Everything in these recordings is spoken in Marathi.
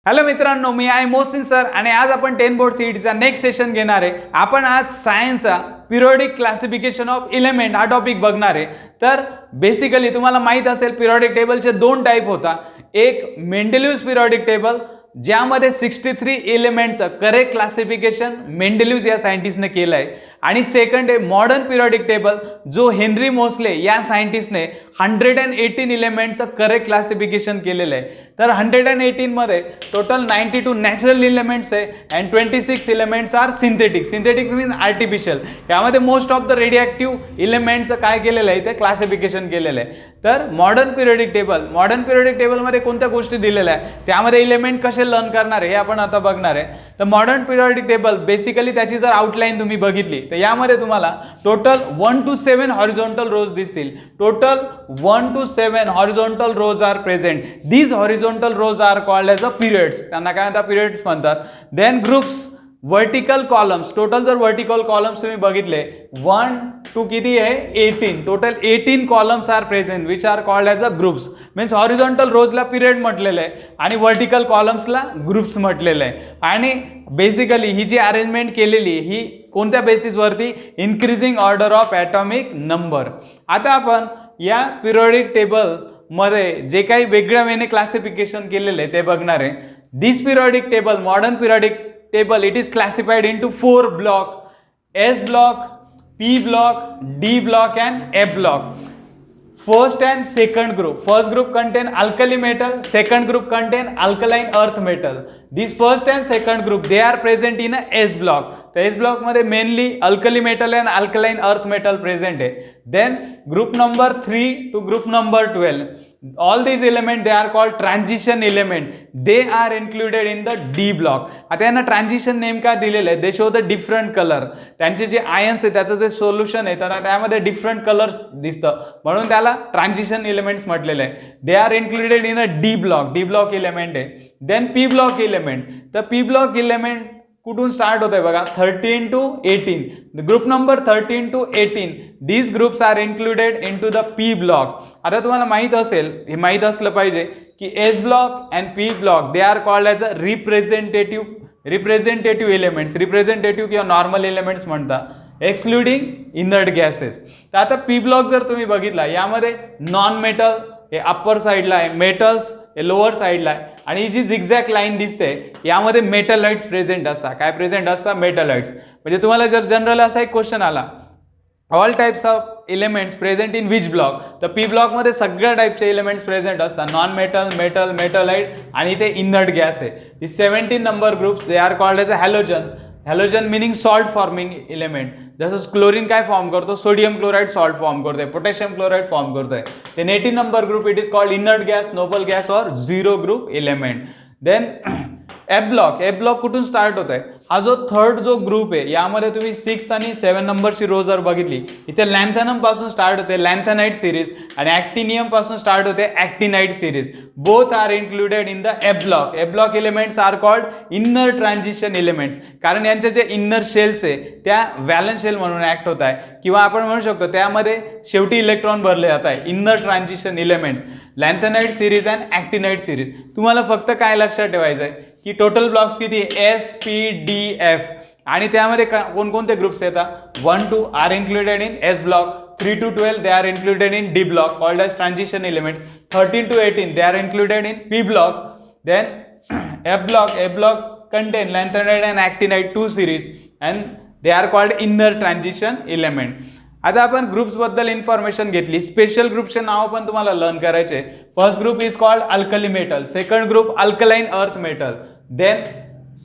हॅलो मित्रांनो, मी आहे मोहसिन सर आणि आज आपण 10 बोर्ड सीईटीचा नेक्स्ट सेशन घेणार आहे. आपण आज सायन्सचा पिरियडिक क्लासिफिकेशन ऑफ एलिमेंट हा टॉपिक बघणार आहे. तर बेसिकली तुम्हाला माहित असेल पिरियडिक टेबलचे दोन टाइप होता. एक मेंडेलिव्हज पिरियडिक टेबल ज्यामध्ये 63 एलिमेंटचं करेक्ट क्लासिफिकेशन मेंडेलिव्हज या सायंटिस्टने केलं आहे, आणि सेकंड आहे मॉडर्न पिरियडिक टेबल जो हेनरी मोसले या सायंटिस्टने 118 एलिमेंटचं करेक्ट क्लासिफिकेशन केलेलं आहे. तर 118 मध्ये टोटल 92 नॅचरल एलिमेंट्स आहे and 26 elements are synthetic. Synthetics means artificial. यामध्ये मोस्ट ऑफ द रेडिएक्टिव्ह एलिमेंट्सचं काय केलेलं आहे ते क्लासिफिकेशन केलेलं आहे. तर मॉडर्न पिरियडिक टेबलमध्ये कोणत्या गोष्टी दिलेल्या आहेत, त्यामध्ये एलिमेंट कसे लर्न करणार आहे हे आपण आता बघणार आहे. तर मॉडर्न पिरियडिक टेबल बेसिकली त्याची जर आउटलाईन तुम्ही बघितली तर यामध्ये तुम्हाला टोटल 1 to 7 हॉरिझॉन्टल रोज दिसतील. Total 1 to 7 horizontal rows are present. These horizontal rows are called as a periods. त्यांना काय म्हणतात, periods म्हणतात. Then groups, vertical columns. Total जर vertical columns तुम्ही बघितले 1 to किती आहे 18. Total 18 columns are present which are called as a groups. Means horizontal rows ला period म्हटलेलं आहे आणि vertical columns ला groups म्हटलेलं आहे. आणि बेसिकली ही जी अरेंजमेंट केलेली ही कोणत्या बेसिस वरती, increasing order of atomic number. आता आपण या पिरियडिक टेबल मध्ये जे काही वेगळ्या वेने क्लासिफिकेशन केलेले आहे ते बघणार आहे. This periodic table, modern periodic table, it is classified into 4 block: S block, P block, D block and F block. First and second group. First group contain alkali metal, second group contain alkaline earth metal. This first and second group they are present in a S block. तर S block मध्ये mainly alkali metal and alkaline earth metal present आहे. Then group number 3 to group number 12. All these elements they are called transition element. They are included in the D block. आता यांना ट्रान्झिशन नेम का दिलेलं आहे, दे शो द डिफरंट कलर. त्यांचे जे आयन्स आहे त्याचं जे सोल्युशन आहे तर त्यामध्ये डिफरंट कलर्स दिसतं म्हणून त्याला ट्रान्झिशन एलिमेंट्स म्हटलेलं आहे. They are included in a D block. D block element आहे. Then P block element. तर पी ब्लॉक एलिमेंट कुठून स्टार्ट होत आहे बघा, 13 to 18. Group number 13 to 18 these groups are included into the P block. आता तुम्हाला माहित असेल, हे माहित असलं पाहिजे की S block and P block they are called as a representative elements. Representative किंवा नॉर्मल एलिमेंट्स म्हणतात एक्सक्लुडिंग इनर्ट गॅसेस. तर आता पी ब्लॉक जर तुम्ही बघितला यामध्ये नॉन मेटल हे अप्पर साईडला आहे, मेटल्स हे लोअर साईडला आहे, आणि ही जी झिगझॅग लाईन दिसते यामध्ये मेटलाइट्स प्रेझेंट असतात. काय प्रेझेंट असतात? मेटलाइट्स. म्हणजे तुम्हाला जर जनरल असा एक क्वेश्चन आला, all types of elements present in which block, तर पी ब्लॉकमध्ये सगळ्या टाइपचे एलिमेंट्स प्रेझेंट असतात. नॉन मेटल, मेटल, मेटलाइट आणि इथे इनर्ट गॅस आहे. The 17 number groups they are called as a halogen. Halogen meaning salt forming element. जसं क्लोरीन काय फॉर्म करतो, सोडियम क्लोराइड सॉल्ट फॉर्म करतोय, पोटॅशियम क्लोराइड फॉर्म करतोय. Then 18 number group it is called inert gas, noble gas और zero group element. Then F block. F block कुठून स्टार्ट होत आहे, हा जो थर्ड जो ग्रुप आहे यामध्ये तुम्ही 6 आणि 7 नंबरची रो जर बघितली इथे लॅन्थॅनम पासून स्टार्ट होते लॅन्थॅनाइट सिरीज आणि ॲक्टिनियम पासून स्टार्ट होते actinide series. Both are included in the F block. F block elements are called inner transition elements, कारण यांचे जे इनर शेल्स आहे त्या व्हॅलन्स शेल म्हणून ऍक्ट होत आहे, किंवा आपण म्हणू शकतो त्यामध्ये शेवटी इलेक्ट्रॉन भरले जात आहे. Inner transition elements, lanthanide series and actinide series. तुम्हाला फक्त काय लक्षात ठेवायचं आहे की टोटल ब्लॉक्स किती, एस पी डी एफ, आणि त्यामध्ये कोणकोणते ग्रुप्स येतात, 1 to are included in S block, 3 to 12 they are included in D block called as transition elements, 13 to 18 they are included in P block. Then F block contain lanthanide and actinide 2 series and they are called inner transition element. आता आपण ग्रुप्स बद्दल इन्फॉर्मेशन घेतली. स्पेशल ग्रुपचे नाव पण तुम्हाला लर्न करायचे. First group is called alkali metal, second group alkaline earth metal, then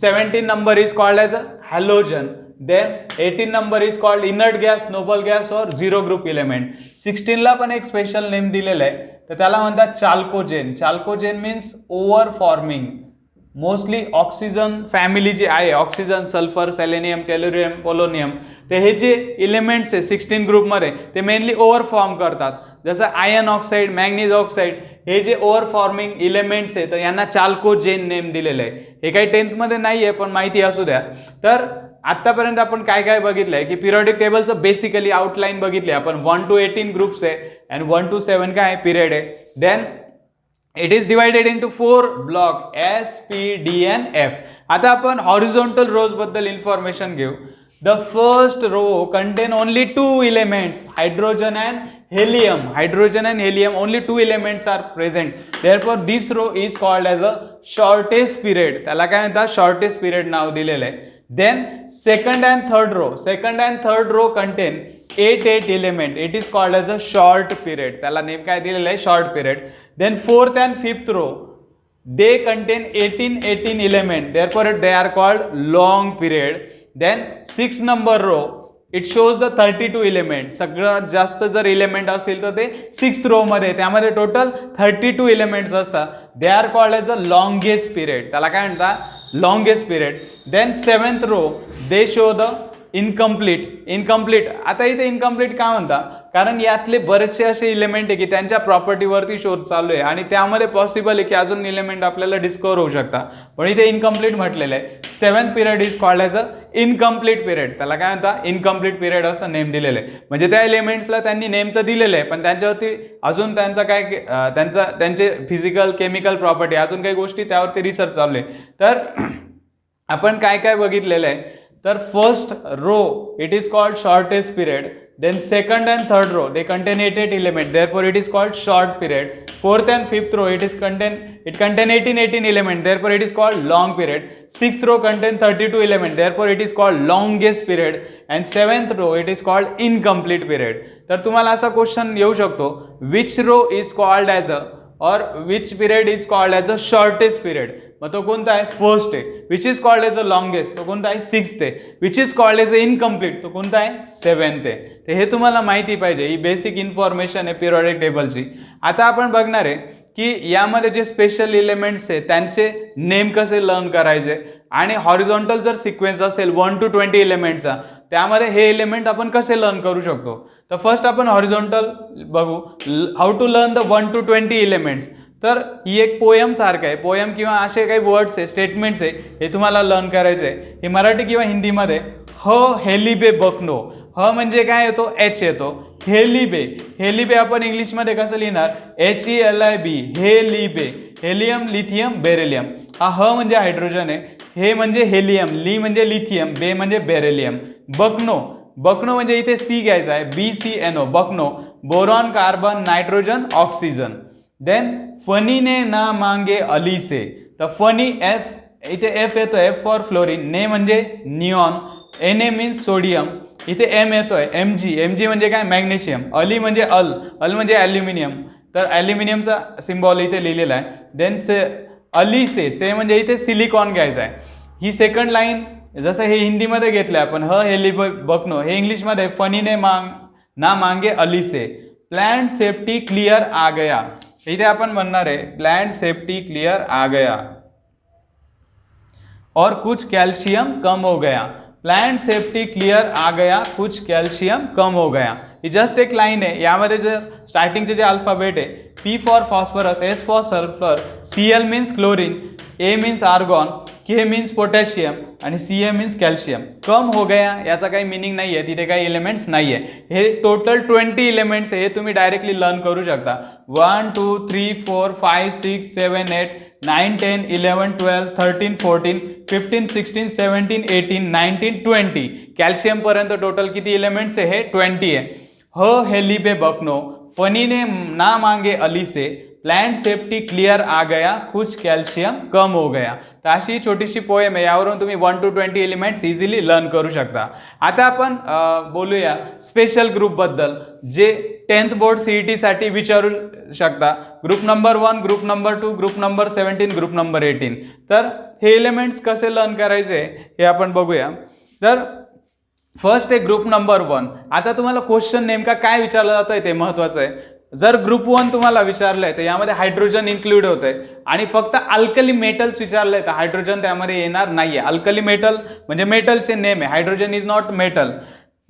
17 number is called as a halogen, then 18 number is called inert gas, noble gas और झिरो ग्रुप एलिमेंट. 16 ला पण एक स्पेशल नेम दिलेलं आहे तर त्याला म्हणतात chalcogen. Chalcogen means ore forming. Mostly oxygen family जी आहे, oxygen, sulphur, selenium, tellurium, polonium, ते हे जे एलिमेंट्स आहे 16 ग्रुपमध्ये ते मेनली ओव्हर फॉर्म करतात. जसं आयर्न ऑक्साईड, मॅग्नीज ऑक्साईड, हे जे ओव्हर फॉर्मिंग एलिमेंट्स आहे तर यांना चाल्कोजेन नेम दिलेलं आहे. हे काही 10th मध्ये नाही आहे पण माहिती असू द्या. तर आतापर्यंत आपण काय काय बघितलंय की पिरियडिक टेबलचं बेसिकली आउटलाईन बघितली आपण. 1 to 18 ग्रुप्स आहे अँड 1 to 7 काय पिरियड आहे. Then it is divided into 4 block S, P, D and F. आता आपण हॉरिझॉन्टल रोज बद्दल इन्फॉर्मेशन घेऊ. The first row contain only two elements, hydrogen and helium. Hydrogen and helium, only two elements are present. Therefore, this row is called as a shortest period. त्याला काय म्हणतात? Shortest period नाव दिलेलं आहे. Then second and third row contain 8 element. It is called as a short period. त्याला नेम काय दिलेलं आहे? Short period. Then fourth and fifth row, they contain 18 element. Therefore, they are called long period. Then 6 number row, it shows the 32 element. सगळ्यात जास्त जर एलिमेंट असेल तर ते 6th row मध्ये, त्यामध्ये टोटल 32 एलिमेंट्स असतात. They are called as a longest period. त्याला काय म्हणतात? Longest period. Then 7th row, they show the incomplete. आता इथे इनकम्प्लीट का म्हणता? कारण यातले बरेचसे असे इलेमेंट आहे की त्यांच्या प्रॉपर्टीवरती शोध चालू आहे आणि त्यामध्ये पॉसिबल आहे की अजून इलेमेंट आपल्याला डिस्कवर होऊ शकतात, पण इथे इनकम्प्लीट म्हटलेलं आहे. 7th period is called as a incomplete period. त्याला काय म्हणतात? इनकम्प्लीट पिरियड असं नेम दिलेलं आहे. म्हणजे त्या एलिमेंट्सला त्यांनी नेम तर दिलेलं आहे, पण त्यांच्यावरती अजून त्यांचा काय त्यांचे फिजिकल केमिकल प्रॉपर्टी अजून काही गोष्टी त्यावरती रिसर्च चालू आहे. तर आपण काय काय बघितलेलं आहे? तर first row it is called shortest period. Then second and third row, they contain 8 element. Therefore, it is called short period. Fourth and fifth row, it contain 18 element. Therefore, it is called long period. Sixth row contain 32 element. Therefore, it is called longest period. And seventh row, it is called incomplete period. तर तुम्हाला असा क्वेश्चन येऊ शकतो, which row is called as a or which period is called as a shortest period. मग तो कोणता आहे? फर्स्ट आहे. Which is called as a longest, तो कोणता आहे? 6th आहे. Which is called as a incomplete, तो कोणता आहे? 7th आहे. तर हे तुम्हाला माहिती पाहिजे, ही बेसिक इन्फॉर्मेशन आहे पिरियडिक टेबलची. आता आपण बघणार आहे की यामध्ये जे स्पेशल एलिमेंट्स आहे त्यांचे नेम कसे लर्न करायचे, आणि हॉरिझॉन्टल जर सिक्वेन्स असेल 1 to 20 एलिमेंटचा, त्यामध्ये हे एलिमेंट आपण कसे लर्न करू शकतो. तर फर्स्ट आपण हॉरिझॉन्टल बघू, how to learn the 1 to 20 elements. तर ही एक पोयम सारखं आहे. पोयम किंवा असे काही वर्ड्स आहे, स्टेटमेंट्स आहे, हे तुम्हाला लर्न करायचे आहे. हे मराठी किंवा हिंदीमध्ये ह हेलिबे बकनो. ह म्हणजे काय येतो? एच येतो. हेलिबे आपण इंग्लिशमध्ये कसं लिहिणार? HELIB, हेलिबे. Helium, lithium, beryllium. हा ह म्हणजे हायड्रोजन आहे, हे म्हणजे हेलियम, ली म्हणजे लिथियम, बे म्हणजे बेरिलियम. बकनो म्हणजे इथे सी घ्यायचा आहे, BCNO, बकनो. Boron, carbon, nitrogen, oxygen. Then funny ने ना मांगे अली से. तर फनी एफ, इथे एफ येतो, एफ फॉर फ्लोरीन. ने म्हणजे निऑन. Na means sodium. इथे एम येतोय, Mg म्हणजे काय? मॅग्नेशियम. अली म्हणजे अल म्हणजे ॲल्युमिनियम. तर ॲल्युमिनियमचा सिम्बॉल इथे लिहिलेला आहे. देन अली से म्हणजे इथे सिलिकॉन घ्यायचा आहे. ही सेकंड लाईन जसं हे हिंदीमध्ये घेतलं आपण, ह हेली बकनो, हे इंग्लिशमध्ये फनी ने ना मांगे अली से. प्लांट सेफ्टी क्लियर आ गया. इथे आपण म्हणणार आहे प्लांट सेफ्टी क्लियर आ गया और कुछ कैल्शियम कम हो गया. प्लांट सेफ्टी क्लियर आ गया, कुछ कैल्शियम कम हो गया. ही जस्ट एक लाईन आहे. यामध्ये जर स्टार्टिंगचे जे अल्फाबेट आहे, P for phosphorus, S for sulphur, Cl means chlorine, A means argon, K means potassium आणि Ca मीन्स कॅल्शियम. कम हो गया याचा काही मिनिंग नाही आहे, तिथे काही एलिमेंट्स नाही आहे. हे टोटल 20 एलिमेंट्स आहे, हे तुम्ही डायरेक्टली लर्न करू शकता. 1 2 3 4 5 6 7 8 9 10 11 12 13 14 15 16 17 18 19 20. कॅल्शियम पर्यंत टोटल किती एलिमेंट्स आहे? हे 20 आहे. ह हेलिबे बकनो, फनी ने ना मांगे अली से, प्लांट सेफ्टी क्लियर आ गया, कुछ कॅल्शियम कम हो गया. तर अशी छोटीशी पोएम आहे, यावरून तुम्ही 1 to 20 एलिमेंट्स इझिली लर्न करू शकता. आता आपण बोलूया स्पेशल ग्रुप बद्दल, जे 10th बोर्ड CET साठी विचारू शकता. Group number 1, group number 2, group number 17, group number 18. तर हे एलिमेंट्स कसे लर्न करायचे हे आपण बघूया. तर फर्स्ट आहे ग्रुप नंबर 1. आता तुम्हाला क्वेश्चन नेमका काय विचारला जातोय ते महत्वाचं आहे. जर ग्रुप 1 तुम्हाला विचारलंय तर यामध्ये हायड्रोजन इन्क्लूड होतंय आणि फक्त अल्कली मेटल्स विचारलंय तर हायड्रोजन त्यामध्ये येणार नाहीये. अल्कली मेटल म्हणजे मेटलचे नेम आहे, hydrogen is not metal.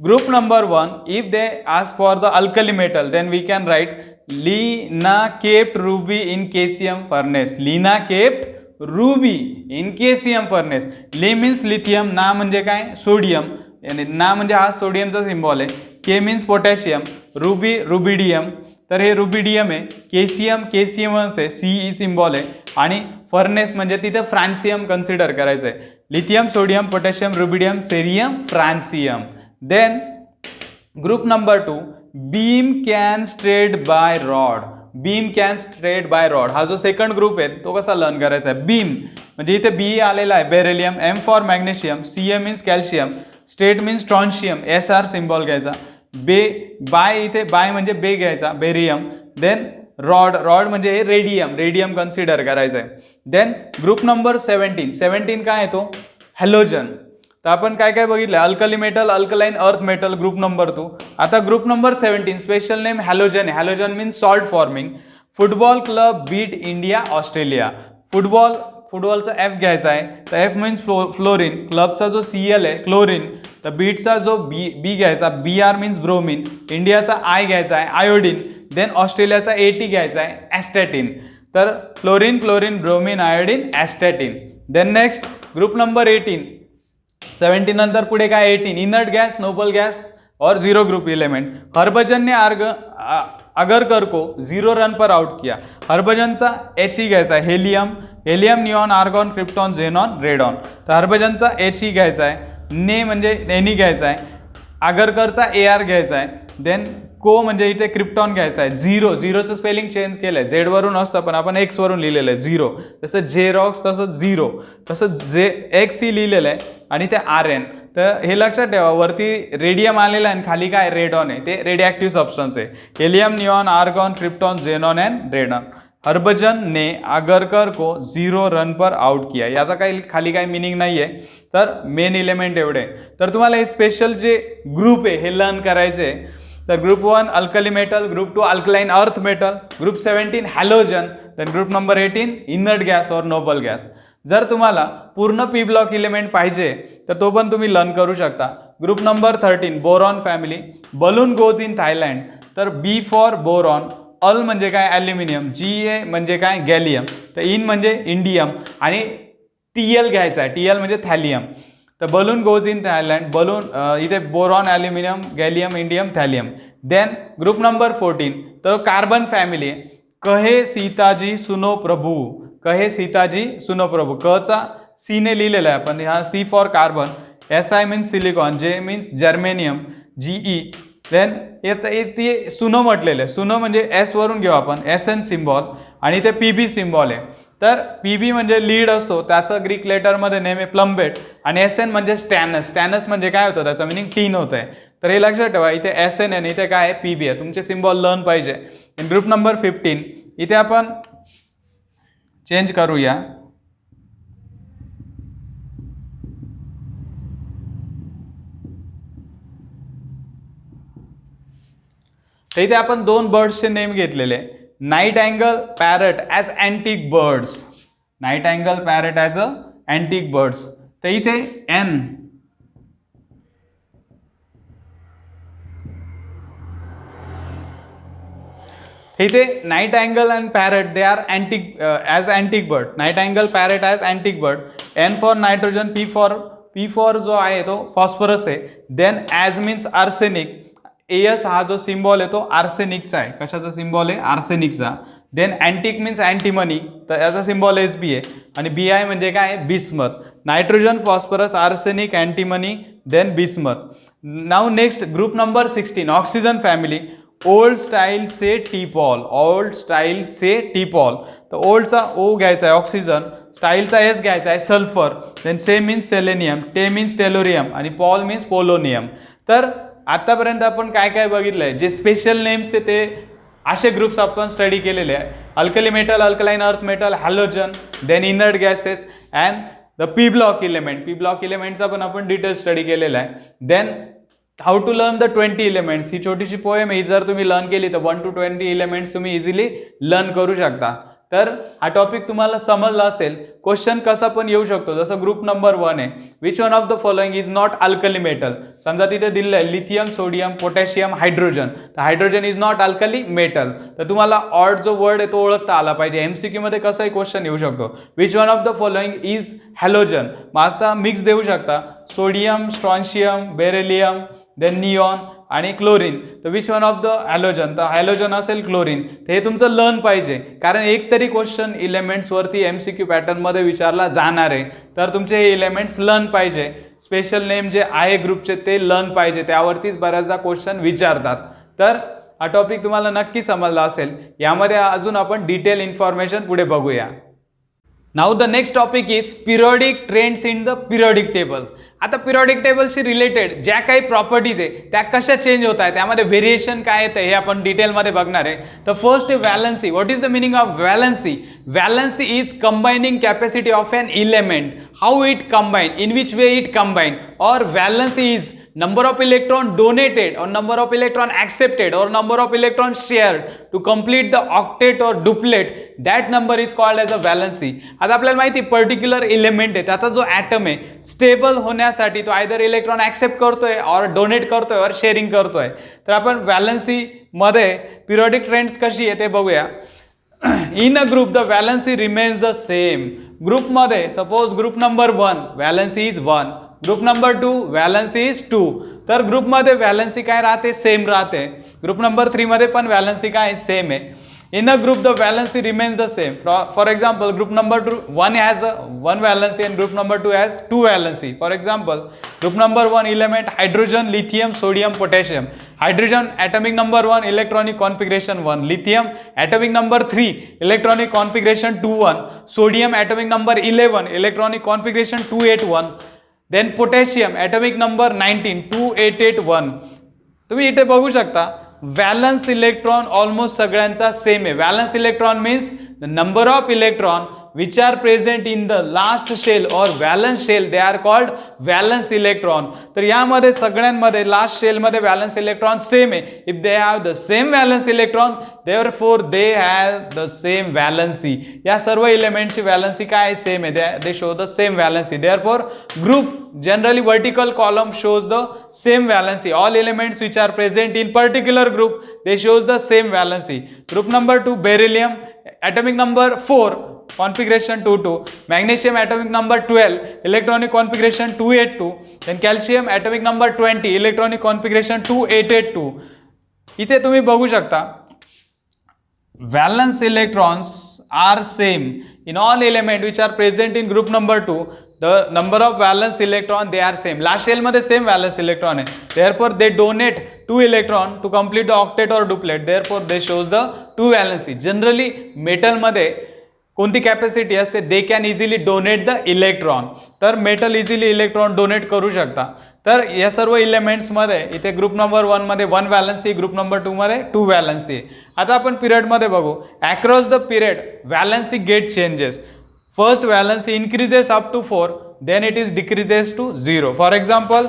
Group number 1, if they ask for the alkali metal then we can write Leena kept ruby in caesium furnace. Leena kept ruby in caesium furnace. Li means lithium, Na म्हणजे काय? सोडियम, ना म्हणजे हा सोडियमचा सिम्बॉल आहे. के मीन्स पोटॅशियम, रुबी रुबिडियम. तर हे रुबिडियम आहे. केसीएम आहे, सीई सिम्बॉल आहे. आणि फर्नेस म्हणजे तिथे फ्रान्सियम कन्सिडर करायचं आहे. Lithium, sodium, potassium, rubidium, cerium, francium. Then group number 2, beam can straight by rod. Beam can straight by rod हा जो सेकंड ग्रुप आहे तो कसा लर्न करायचा आहे. बीम म्हणजे इथे बी आलेला आहे, beryllium. M for magnesium, CM means calcium, straight means strontium, SR symbol घ्यायचा. बाय इथे बाय म्हणजे बे घ्यायचा, बेरियम. देन रॉड म्हणजे हे रेडियम कन्सिडर करायचं आहे. देन ग्रुप नंबर 17 काय येतो, हॅलोजन. तर आपण काय काय बघितलं, alkali metal, alkaline earth metal, group number 2. आता group number 17 special name halogen आहे. Halogen means salt forming. Football club beat India Australia. फुटबॉलचा एफ घ्यायचा आहे, तर एफ मीन्स फ्लोरिन. क्लबचा जो सीएल आहे क्लोरिन. तर बीटचा जो बी घ्यायचा, बीआर मीन्स ब्रोमिन. इंडियाचा आय घ्यायचा आहे आयोडीन. देन ऑस्ट्रेलियाचा एटी घ्यायचा आहे ॲस्टॅटिन. तर fluorine, bromine, iodine, astatine. Then next group number 17 नंतर पुढे काय 18, इनर्ट गॅस, नोबल गॅस और 0 ग्रुप एलिमेंट. हरभजन ने अगरकर को 0 रन पर आउट किया. हरभजनचा एच घ्यायचा आहे, helium, neon, argon, krypton, xenon, radon. तर हरभजनचा एच घ्यायचा आहे, ने म्हणजे एनी घ्यायचा आहे, आगरकरचा AR घ्यायचा आहे. देन को म्हणजे इथे क्रिप्टॉन घ्यायचा आहे. झिरोचं स्पेलिंग चेंज केलं आहे, झेड वरून असतं पण आपण एक्स वरून लिहिलेलं आहे झिरो. तसं जेरॉक्स, तसं झिरो, तसं एक्स ही लिहिलेलं आहे. आणि ते RN. तर हे लक्षात ठेवा, वरती रेडियम आलेलं आहे आणि खाली काय रेडॉन आहे, ते रेडिएक्टिव्ह सबस्टन्स आहे. Helium, neon, argon, krypton, xenon and radon. Harbhajan ने आगरकर को 0 रन पर आउट किया. याचा काही खाली काही मिनिंग नाही आहे. तर मेन एलिमेंट एवढे. तर तुम्हाला हे स्पेशल जे ग्रुप आहे हे लर्न करायचे. तर group 1 alkali metal, group 2 alkaline earth metal, group 17 halogen, then group number 18 inert gas और नोबल गॅस. जर तुम्हाला पूर्ण पी ब्लॉक इलिमेंट पाहिजे तर तो पण तुम्ही लर्न करू शकता. Group number 13 boron family. Balloon goes in Thailand. तर बी फॉर बोरॉन, अल म्हणजे काय ॲल्युमिनियम, GA म्हणजे काय गॅलियम, तर इन म्हणजे इंडियम आणि TL घ्यायचा आहे, TL म्हणजे थॅलियम. तर बलून गोज इन थायलंड, इथे boron, aluminium, gallium, indium, thallium. Then group number 14 तर कार्बन फॅमिली. कहे सीताजी सुनो प्रभू, कहे सीताजी सुनो प्रभू. कचा सीने लिहिलेला आहे आपण, हा C for carbon. SI means silicon, J means germanium, GE. देन ते सुनो म्हटलेलं आहे. सुनो म्हणजे S वरून घेऊ आपण, SN सिम्बॉल. आणि ते PB सिम्बॉल आहे. तर PB म्हणजे लीड असतो, त्याचं ग्रीक लेटरमध्ये नेम आहे प्लम्बेट. आणि SN म्हणजे स्टॅनस म्हणजे काय होतं, त्याचं मिनिंग टीन होतं आहे. तर हे लक्षात ठेवा, इथे SN आहे, इथे काय आहे PB आहे. तुमचे सिम्बॉल लर्न पाहिजे. ग्रुप नंबर 15 इथे आपण चेंज करूया. इथे आपण 2 बर्ड्सचे नेम घेतलेले, nightingale, parrot as antique birds. Nightingale, parrot as a antique birds. तर इथे N इथे nightingale and parrot they are antique as antique bird. Nightingale, parrot as antique bird. N for nitrogen, P for जो आहे तो फॉस्फरस आहे. Then as means arsenic. AS हा जो सिम्बॉल आहे तो आर्सेनिकचा आहे. कशाचा सिम्बॉल आहे, आर्सेनिकचा. देन अँटिक मीन्स अँटीमनी, तर याचा सिम्बॉल SB आहे. आणि BI म्हणजे काय, bismuth. Nitrogen, phosphorus, arsenic, antimony, then bismuth. Now next group number 16 oxygen family. Old style से टीपॉल, ओल्ड स्टाईल से टीपॉल. तर ओल्डचा O घ्यायचा आहे ऑक्सिजन, स्टाईलचा S घ्यायचा आहे सल्फर. देन से मीन्स सेलेनियम, टे मीन्स टेलोरियम आणि पॉल मीन्स पोलोनियम. तर आतापर्यंत आपण काय काय बघितलंय, जे स्पेशल नेम्स आहे ते असे ग्रुप्स आपण स्टडी केलेले आहे. Alkali metal, alkaline earth metal, halogen, then inert gases and the P block element. P block इलिमेंटचा पण आपण डिटेल स्टडी केलेला आहे. Then how to learn the 20 elements. ही छोटीशी पोएम आहे, जर तुम्ही लर्न केली तर 1 to 20 एलिमेंट्स तुम्ही इझिली लर्न करू शकता. तर हा टॉपिक तुम्हाला समजला असेल. क्वेश्चन कसा पण येऊ शकतो, जसं ग्रुप नंबर 1 आहे, which one of the following is not alkali metal. समजा तिथे दिलेलं आहे लिथियम, सोडियम, पोटॅशियम, हायड्रोजन. तर hydrogen is not alkali metal. तर तुम्हाला ऑड जो वर्ड आहे तो ओळखता आला पाहिजे. MCQ मध्ये कसाही क्वेश्चन येऊ शकतो. Which one of the following is halogen. मग आता मिक्स देऊ शकता, sodium, strontium, beryllium, then neon, आणि क्लोरीन, तर which one of the halogen, तर हॅलोजन असेल क्लोरीन. तर हे तुमचं लर्न पाहिजे, कारण एक तरी क्वेश्चन इलेमेंट्सवरती MCQ पॅटर्नमध्ये विचारला जाणार आहे. तर तुमचे हे इलेमेंट्स लर्न पाहिजे. स्पेशल नेम जे आहे ग्रुपचे ते लर्न पाहिजे, त्यावरतीच बऱ्याचदा क्वेश्चन विचारतात. तर हा टॉपिक तुम्हाला नक्की समजला असेल. यामध्ये अजून आपण डिटेल इन्फॉर्मेशन पुढे बघूया. Now the next topic is periodic trends in the periodic table. आता पिरियडिक टेबलशी रिलेटेड ज्या काही प्रॉपर्टीज आहे त्या कशा चेंज होत आहेत, त्यामध्ये व्हेरिएशन काय येतं हे आपण डिटेलमध्ये बघणार आहे. तर फर्स्ट आहे valency. What is the meaning of valency? Valency is combining capacity of an element, how it combine, in which way it combine. और valency is number of electron donated or number of electron accepted or number of electron shared to complete the octet or duplet. That number is called as a valency. आता आपल्याला माहिती पर्टिक्युलर इलेमेंट आहे, त्याचा जो ॲटम आहे स्टेबल होण्यासाठी तो आयदर इलेक्ट्रॉन ॲक्सेप्ट करतोय और डोनेट करतोय और शेअरिंग करतोय. तर आपण व्हॅलन्सी मध्ये पिरियडिक ट्रेंड्स कशी आहे ते बघूया. In a group the valency remains the same. ग्रुपमध्ये suppose group number 1 valency is 1, group number 2 valency is 2. तर ग्रुपमध्ये व्हॅलन्सी काय राहते? सेम राहते. ग्रुप नंबर 3 मध्ये पण व्हॅलन्सी काय सेम आहे. In a group the valency remains the same. For example group number 1 has 1 valency and group number 2 has 2 valency. For example group number 1 element hydrogen, lithium, sodium, potassium. Hydrogen atomic number 1 electronic configuration 1, lithium atomic number 3 electronic configuration 2-1, sodium atomic number 11 electronic configuration 281, then potassium atomic number 19 2881. तुम्ही इथे बघू शकता व्हॅलन्स इलेक्ट्रॉन ऑलमोस्ट सगळ्यांचा सेम आहे. Valence electron means the number of electron which are present in the last shell or valence shell, they are called valence electron. तर यामध्ये सगळ्यांमध्ये लास्ट शेल मध्ये व्हॅलन्स इलेक्ट्रॉन सेम आहे. If they have the same valence electron therefore they have the same valency. या सर्व एलिमेंटची व्हॅलन्सी काय सेम आहे, they show the same valency. therefore group generally vertical column shows the same valency. all elements which are present in particular group they shows the same valency. Group number 2 beryllium atomic number 4 configuration 2-2, magnesium atomic number 12 electronic configuration 282, then calcium atomic number 20 electronic configuration 2882. इथे तुम्ही बघू शकता valence electrons are same in all element which are present in group number 2. the number of valence electron they are same. last shell मध्ये same valence electron आहे, therefore they donate 2 electron to complete the octet or duplet, therefore they shows the 2 valency. generally metal मध्ये कोणती कॅपॅसिटी असते, they can easily donate the electron. तर मेटल इझिली इलेक्ट्रॉन डोनेट करू शकता. तर या सर्व इलेमेंट्समध्ये इथे ग्रुप नंबर 1 मध्ये 1 व्हॅलन्सी, ग्रुप नंबर 2 मध्ये 2 व्हॅलन्सी. आता आपण पिरियडमध्ये बघू. Across the period valency get changes. First valency increases up to 4, then it is decreases to 0. For example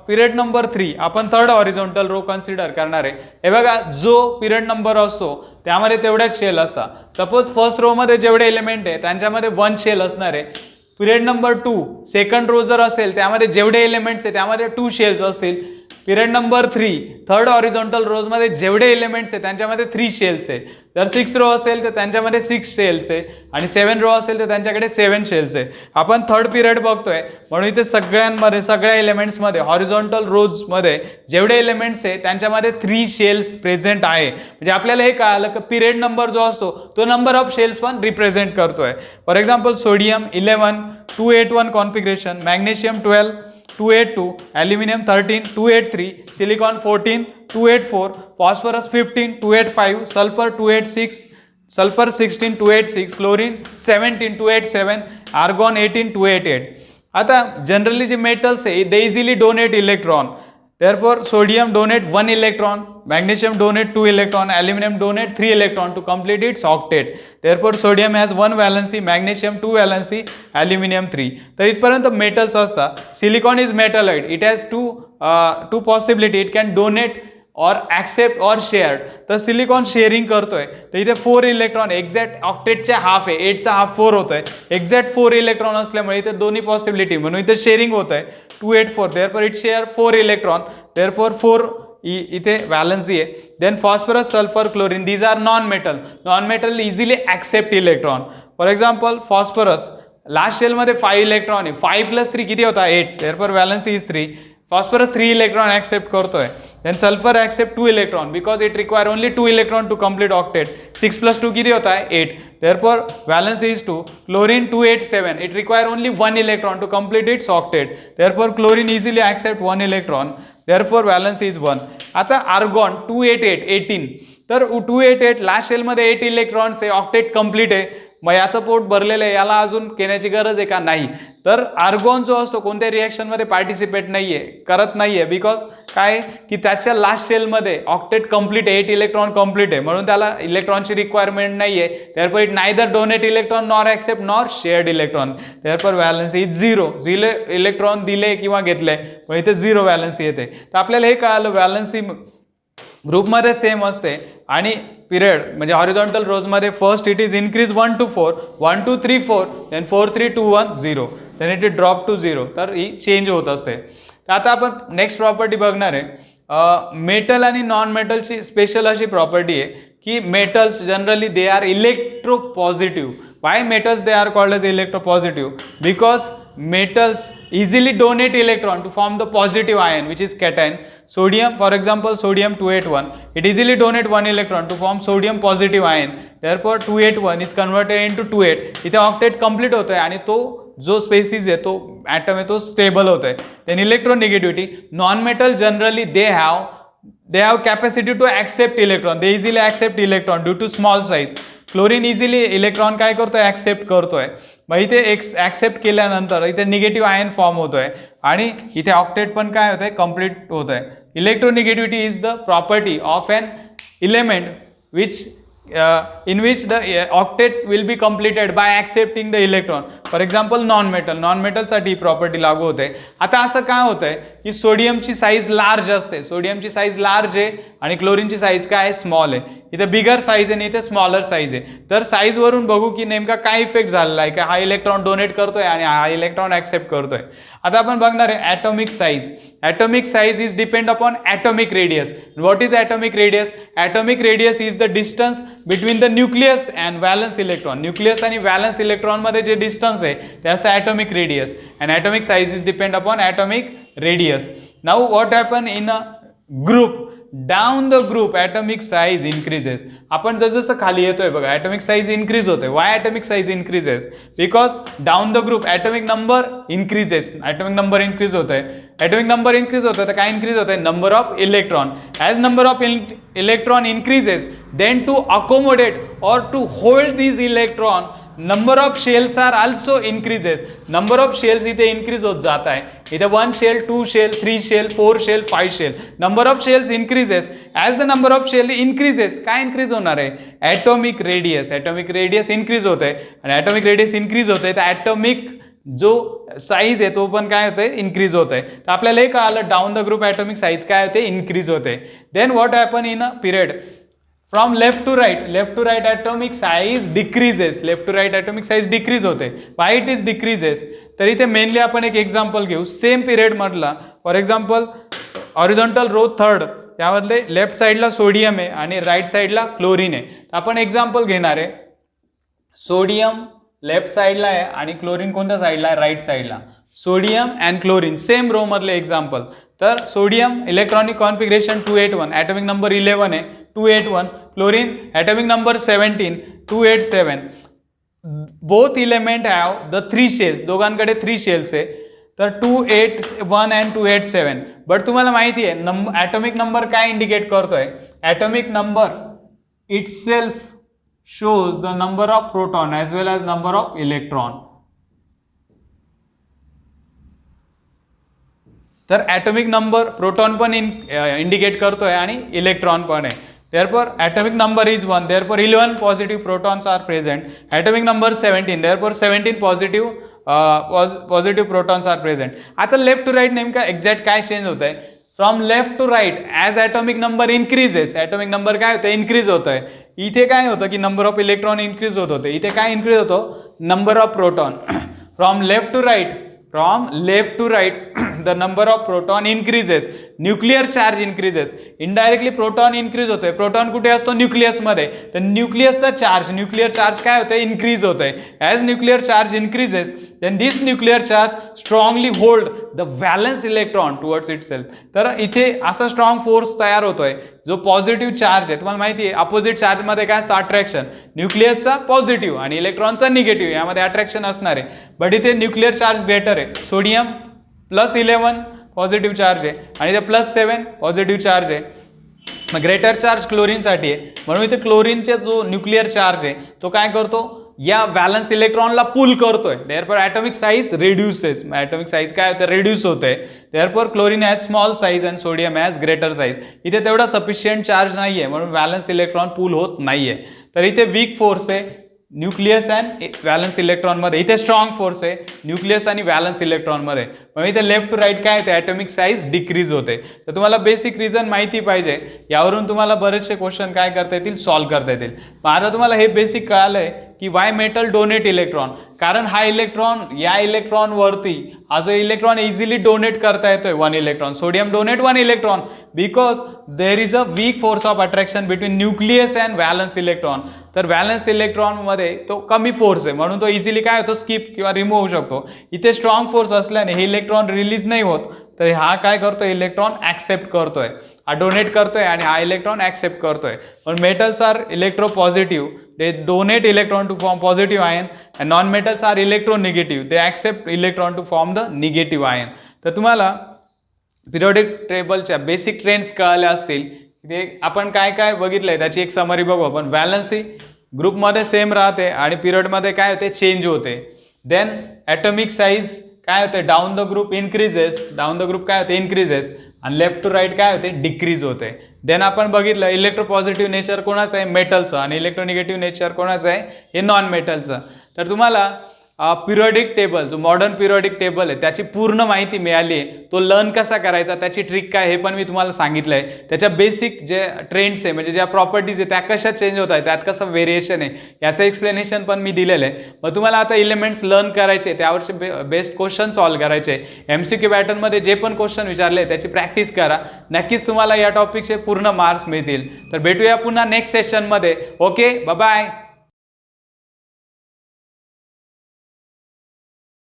period number 3 आपण थर्ड हॉरिझॉन्टल रो कन्सिडर करणार आहे. हे बघा जो पिरियड नंबर असतो त्यामध्ये तेवढ्याच शेल असतात. सपोज फर्स्ट रो मध्ये जेवढे एलिमेंट आहे त्यांच्यामध्ये 1 शेल असणार आहे. पिरियड नंबर 2 सेकंड रो जर असेल त्यामध्ये जेवढे एलिमेंट्स आहे त्यामध्ये 2 शेल्स असतील. पिरियड नंबर 3 थर्ड हॉरिझॉन्टल रोज मध्ये जेवढे एलिमेंट्स आहे त्यांच्यामध्ये 3 शेल्स आहे. जर 6 रो असेल तर त्यांच्यामध्ये 6 शेल्स आहे आणि 7 रो असेल तर त्यांच्याकडे 7 शेल्स आहे. आपण थर्ड पिरियड बघतोय म्हणून इथे सगळ्यांमध्ये सगळ्या एलिमेंट्समध्ये हॉरिझॉन्टल रोज मध्ये जेवढे एलिमेंट्स आहे त्यांच्यामध्ये 3 शेल्स प्रेझेंट आहे. म्हणजे आपल्याला हे कळालं की पिरियड नंबर जो असतो तो नंबर ऑफ शेल्स पण रिप्रेझेंट करतोय. For example sodium 11 281 configuration, magnesium 12 282, aluminum 13 283, silicon 14 284, phosphorus 15 285, sulfur 286, sulfur 16 286, chlorine 17 287, argon 18 288. आता जनरली जे मेटल्स आहे they easily donate electron. therefore sodium donate 1 electron, magnesium donate 2 electron, aluminum donate 3 electron to complete its octet. therefore sodium has 1 valency, magnesium 2 valency, aluminum 3. तर इथपर्यंत मेटल्स असतात. Silicon is metalloid, it has two possibility, it can donate और ॲक्सेप्ट और शेअर्ड. तर सिलिकॉन शेअरिंग करतोय तर इथे 4 इलेक्ट्रॉन एक्झॅक्ट ऑक्टेटचे हाफ आहे, 8चा हाफ 4 होत आहे. एक्झॅक्ट 4 इलेक्ट्रॉन असल्यामुळे इथे दोन्ही पॉसिबिलिटी म्हणून इथे शेअरिंग होत आहे 284. therefore it share 4 electron, therefore 4 इथे व्हॅलन्सी आहे. Then phosphorus, sulphur, chlorine these are non metal. Non metal easily accept electron. For example phosphorus last शेलमध्ये 5 इलेक्ट्रॉन आहे, 5 + 3 किती होता 8, therefore valency is 3. phosphorus 3 electron accept करतोय, then sulfur accept 2 electron because it require only 2 electron to complete octet. 6 plus 2 किती होता है 8, therefore valence is 2. Chlorine 287, it require only 1 electron to complete its octet, therefore chlorine easily accept 1 electron, therefore valence is 1. आता argon 288 18, तर 288 लास्ट शेल मध्ये 8 इलेक्ट्रॉन्स आहे, ऑक्टेट कंप्लीट आहे, मग याचं पोट भरलेलं आहे, याला अजून घेण्याची गरज आहे का नाही. तर आर्गॉन जो असतो कोणत्या रिएक्शन मध्ये पार्टिसिपेट नाहीये, करत नाहीये, बिकॉज काय की त्याच्या लास्ट शेल मध्ये ऑक्टेट कंप्लीट आहे, 8 इलेक्ट्रॉन कंप्लीट आहे, म्हणून त्याला इलेक्ट्रॉनची रिक्वायरमेंट नाहीये. Therefore it neither donate electron nor accept nor shared electron, therefore valence is 0. Electron दिले किंवा घेतले पण इथे 0 व्हॅलन्सी येते. तर आपल्याला हे कळालं व्हॅलन्सी ग्रुपमध्ये सेम असते आणि पिरियड म्हणजे हॉरिझॉन्टल रोजमध्ये first it is increase 1 to 4, 1 2 3 4, then 4 3 2 1 0, then it is drop to 0. तर ही चेंज होत असते. तर आता आपण नेक्स्ट प्रॉपर्टी बघणार आहे. मेटल आणि नॉन मेटलची स्पेशल अशी प्रॉपर्टी आहे की metals generally they are electropositive. Why metals they are called as electropositive? Because metals easily donate electron to form the positive ion which is cation. Sodium, for example, sodium 281, it easily donate 1 electron to form sodium positive ion. Therefore 281 is converted into 28. इथे octet complete होता है आणि तो जो species है तो atom है तो stable होता है. Then electronegativity, non-metal generally they have capacity to accept electron. They easily accept electron due to small size. Chlorine easily electron काय करतोय ॲक्सेप्ट करतोय, मग इथे ॲक्सेप्ट केल्यानंतर इथे निगेटिव्ह आयन फॉर्म होतोय आणि इथे ऑक्टेट पण काय होतंय कंप्लीट होत आहे. Electronegativity is the property of an element which in which the octet will be completed by accepting the electron. For example non metal साठी प्रॉपर्टी लागू होते. आता असं काय होतंय की सोडियमची साईज लार्ज असते, सोडियमची साईज लार्ज आहे आणि क्लोरीनची साईज काय आहे स्मॉल आहे. इथे बिगर साईज आहे आणि इथे स्मॉलर साईज आहे. तर साईज वरून बघू की नेमका काय इफेक्ट झालेला आहे, की हा इलेक्ट्रॉन डोनेट करतोय आणि हा इलेक्ट्रॉन ऍक्सेप्ट करतोय. आता आपण बघणार आहे atomic size. Atomic size is depend upon atomic radius. What is atomic radius? Atomic radius is the distance between the nucleus and valence electron. Nucleus आणि व्हॅलन्स इलेक्ट्रॉन मध्ये जे डिस्टन्स आहे ते असतं atomic radius, and atomic size is depend upon atomic radius. Now what happen in a group? Down the group atomic size increases. आपण जसं खाली येतोय बघा ॲटॉमिक साईज इन्क्रीज होते. Y atomic size increases? Because down the group atomic number increases. Atomic number increase होत आहे. ॲटॉमिक नंबर इन्क्रीज होत आहे तर काय इन्क्रीज होत आहे? Number of electron. As number of electron increases then to accommodate और to hold this electron number of shells are also increases. Number of shells इथे इन्क्रीज होत जात आहे. इथे 1 shell 2 shell 3 shell 4 shell 5 shell. Number of shells increases. As the number of shell increases काय इन्क्रीज होणार आहे? Atomic radius. Atomic radius increase होत आहे आणि ॲटॉमिक रेडियस इन्क्रीज होत आहे तर ॲटॉमिक जो साईज आहे तो पण काय होते इन्क्रीज होत आहे. तर आपल्याला हे कळालं down the group atomic size काय होते इन्क्रीज होते. Then what happen in a period from left to right atomic size decreases. Left to right atomic size decrease होते. Why it is decreases? तर इथे मेनली आपण एक एक्झाम्पल घेऊ सेम पिरियड मधला. For example horizontal row 3rd त्यामधले लेफ्ट साईडला सोडियम आहे आणि राईट साईडला क्लोरीन आहे. तर आपण एक्झाम्पल घेणार आहे. सोडियम लेफ्ट साईडला आहे आणि क्लोरीन कोणत्या साईडला आहे? राईट साईडला. Sodium and chlorine same row मधले एक्झाम्पल. तर sodium electronic configuration 281, atomic number 11 आहे 281. Chlorine atomic number 17 287. Both element have the 3 shells. दोघांकडे 3 शेल्स आहे. तर 281 अँड 287. बट तुम्हाला माहिती आहे ॲटॉमिक नंबर काय इंडिकेट करतोय? Atomic number itself shows the number of proton as well as number of electron. तर ॲटॉमिक नंबर प्रोटॉन पण इंडिकेट करतोय आणि इलेक्ट्रॉन पण आहे. therefore atomic number is 1, therefore 11 positive protons are present. Atomic number 17, therefore 17 positive protons are present. आता लेफ्ट टू राईट नेमका एक्झॅक्ट काय चेंज होत आहे? From left to right as atomic number increases. Atomic number काय होतं? इन्क्रीज होत आहे. इथे काय होतं की नंबर ऑफ इलेक्ट्रॉन इन्क्रीज होत होते. इथे काय इन्क्रीज होतो? Number of proton. From left to right the number of proton increases, nuclear charge increases. Indirectly proton increase होतोय. प्रोटॉन कुठे असतो? न्यूक्लियसमध्ये. तर न्यूक्लियसचा चार्ज, न्यूक्लिअर चार्ज काय होतंय? इन्क्रीज होतंय. As nuclear charge increases then this nuclear charge strongly hold the valence electron towards itself. तर इथे असा स्ट्रॉंग फोर्स तयार होतोय जो पॉझिटिव्ह चार्ज आहे. तुम्हाला माहिती आहे अपोजिट चार्ज मध्ये काय असतं? अट्रॅक्शन. न्यूक्लियसचा पॉझिटिव्ह आणि इलेक्ट्रॉनचा निगेटिव्ह यामध्ये अट्रॅक्शन असणार आहे. बट इथे न्यूक्लिअर चार्ज ग्रेटर आहे. सोडियम +11 पॉझिटिव्ह चार्ज आहे आणि इथे +7 पॉझिटिव्ह चार्ज आहे. मग ग्रेटर चार्ज क्लोरीनसाठी आहे. म्हणून इथे क्लोरीनचा जो न्यूक्लिअर चार्ज आहे तो काय करतो? या व्हॅलन्स इलेक्ट्रॉनला पुल करतोय. Therefore atomic size reduces. Atomic size काय होतं? रिड्यूस होते. Therefore chlorine has small size and sodium has greater size. इथे तेवढा सफिशियंट चार्ज नाही आहे म्हणून व्हॅलन्स इलेक्ट्रॉन पुल होत नाही आहे. तर इथे वीक फोर्स आहे न्यूक्लियस अँड व्हॅलन्स इलेक्ट्रॉनमध्ये. इथे स्ट्रॉंग फोर्स आहे न्यूक्लियस आणि व्हॅलन्स इलेक्ट्रॉनमध्ये. पण इथे लेफ्ट टू राईट काय होते? ॲटॉमिक साईज डिक्रीज होते. तर तुम्हाला बेसिक रिझन माहिती पाहिजे. यावरून तुम्हाला बरेचसे क्वेश्चन काय करता येतील? सॉल्व्ह करता येतील. पण आता तुम्हाला हे बेसिक कळालंय की वाय मेटल डोनेट इलेक्ट्रॉन. कारण हा इलेक्ट्रॉन या इलेक्ट्रॉनवरती हा जो इलेक्ट्रॉन इझिली डोनेट करता येतोय 1 electron. Sodium donate 1 electron because there is a weak force of attraction between nucleus and valence electron. तर व्हॅलन्स इलेक्ट्रॉनमध्ये तो कमी फोर्स आहे म्हणून तो इझिली काय होतो? स्किप किंवा रिमूव्ह होऊ शकतो. इथे स्ट्रॉंग फोर्स असल्याने हे इलेक्ट्रॉन रिलीज नाही होत. तर हा काय करतोय? इलेक्ट्रॉन ॲक्सेप्ट करतोय. हा डोनेट करतोय आणि हा इलेक्ट्रॉन ॲक्सेप्ट करतोय. पण metals are electropositive. They donate electron to form positive ion and non metals are electronegative. They accept electron to form the negative ion. तर तुम्हाला पिरियोडिक टेबलच्या बेसिक ट्रेंड्स कळाल्या असतील. ते आपण काय काय बघितलंय त्याची एक समरी बघू आपण. व्हॅलन्सी ग्रुपमध्ये सेम राहते आणि पिरियडमध्ये काय होते? चेंज होते. देन ॲटॉमिक साईज काय होते? Down the group increases. Down the group काय होते? इन्क्रीजेस. आणि लेफ्ट टू राईट काय होते? डिक्रीज होते. देन आपण बघितलं इलेक्ट्रोपॉझिटिव्ह नेचर कोणाचं आहे? मेटलचं. आणि इलेक्ट्रोनिगेटिव्ह नेचर कोणाचं आहे? हे नॉन मेटलचं. तर तुम्हाला पिरियोडिक टेबल जो मॉडर्न पिरियोडिक टेबल आहे त्याची पूर्ण माहिती मिळाली आहे. तो लर्न कसा करायचा, त्याची ट्रिक काय हे पण मी तुम्हाला सांगितलं आहे. त्याच्या बेसिक जे ट्रेंड्स आहे म्हणजे ज्या प्रॉपर्टीज आहे त्या कशा चेंज होत आहेत, त्यात कसं व्हेरिएशन आहे याचं एक्सप्लेनेशन पण मी दिलेलं आहे. मग तुम्हाला आता एलिमेंट्स लर्न करायचे, त्यावरचे बेस्ट क्वेश्चन सॉल्व्ह करायचे. MCQ पॅटर्नमध्ये जे पण क्वेश्चन विचारले त्याची प्रॅक्टिस करा. नक्कीच तुम्हाला या टॉपिकचे पूर्ण मार्क्स मिळतील. तर भेटूया पुन्हा नेक्स्ट सेशनमध्ये. Okay, bye bye.